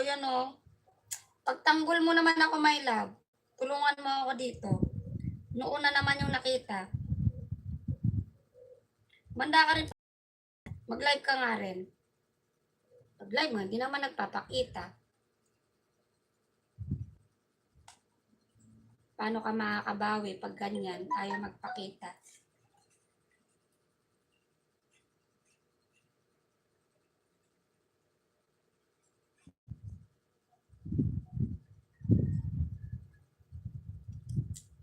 yan oh. Pagtanggol mo naman ako, my love. Tulungan mo ako dito. Noon na naman yung nakita. Manda ka rin. Mag-live ka nga rin. Mag-live mo, hindi naman nagpapakita. Paano ka makakabawi pag ganyan, ayaw magpakita?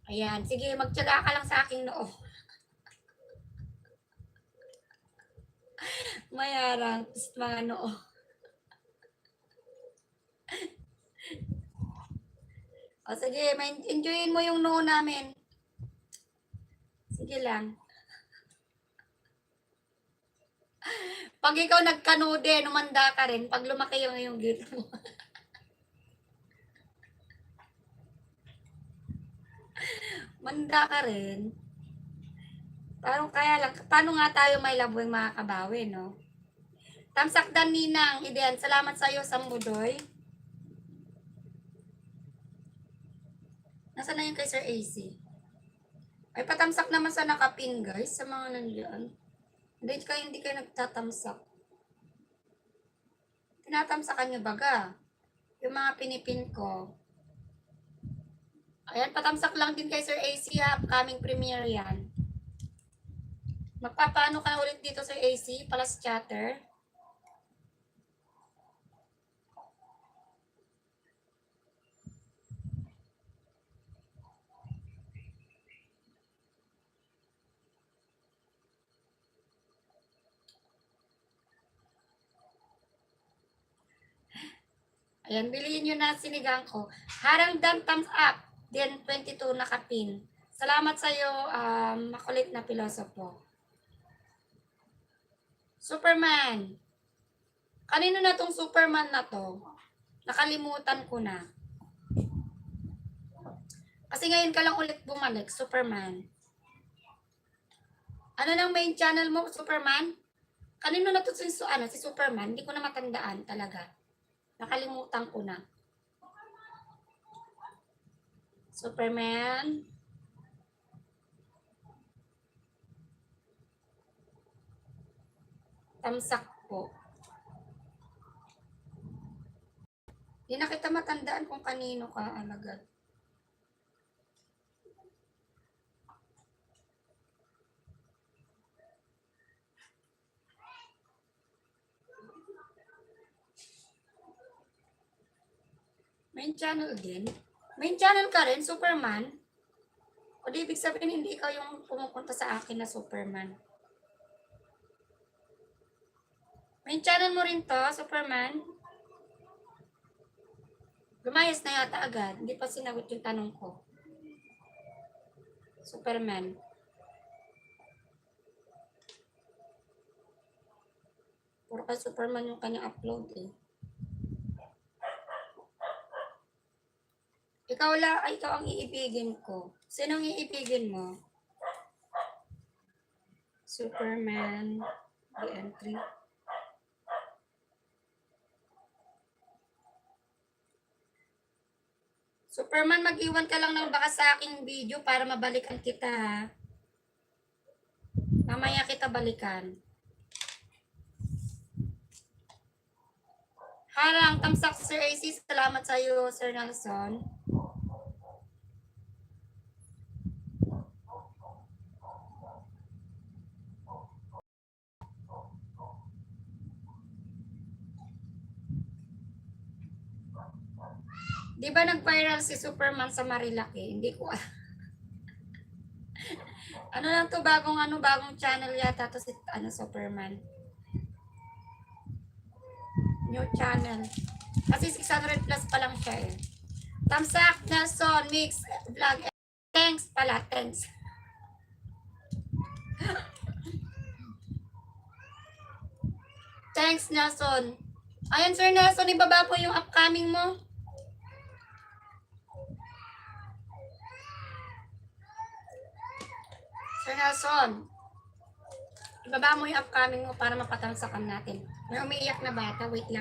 Ayan, sige, magtiyaga ka lang sa aking noo. Mayarang, mga noo. O sige, enjoyin mo yung noo namin. Sige lang. Pag ikaw nagkanude, numanda ka rin. Pag lumaki yung gito mo. Manda ka rin. Parang kaya lang, paano nga tayo may labuing makakabawi, no? Tamsakdan Ninang, Idean, salamat sa iyo, Sambudoy. Nasaan na yung kay Sir AC? Ay, patamsak naman sa nakapin, guys, sa mga nandiyan. Hindi kayo nagtatamsak. Tinatamsakan nyo baga. Yung mga pinipin ko. Ayan, patamsak lang din kay Sir AC ha. Upcoming premiere yan. Magpapaano ka ulit dito Sir AC? Palas chatter. Ayan, bilihin nyo na sinigang ko. Harangdan thumbs up. Then 22 nakapin. Salamat sa iyo, makulit na pilosopo. Superman. Kanino na tong Superman na to? Nakalimutan ko na. Kasi ngayon ka lang ulit bumalik, Superman. Ano nang main channel mo, Superman? Kanino na to si Superman? Hindi ko na matandaan talaga. Nakalimutan ko na. Superman. Tamsak po. Hindi na kita matandaan kung kanino ka alagad. Main channel din. Main channel ka rin, Superman. O di ibig sabihin hindi ikaw yung pumupunta sa akin na Superman. Main channel mo rin to, Superman. Lumayas na yata agad. Hindi pa sinagot yung tanong ko. Superman. Puro ka Superman yung kanyang upload eh. Ikaw ang iibigin ko. Sinong iibigin mo? Superman. The entry. Superman, mag-iwan ka lang ng baka sa aking video para mabalikan kita ha. Mamaya kita balikan. Harang, tamsak Sir AC. Salamat sa iyo, Sir Nelson. Di ba nag-viral si Superman sa Marilaki? Hindi ko ano lang to, bagong channel yata to si Superman. New channel. Kasi 600 plus pa lang siya eh. Tamsak, Nelson, Mix, Vlog. Thanks pala, thanks. Thanks, Nelson. Ayan, Sir Nelson, ibaba po yung upcoming mo. Sir Nelson, ibaba mo yung upcoming mo para mapatamsakan natin. May umiiyak na bata, wait lang.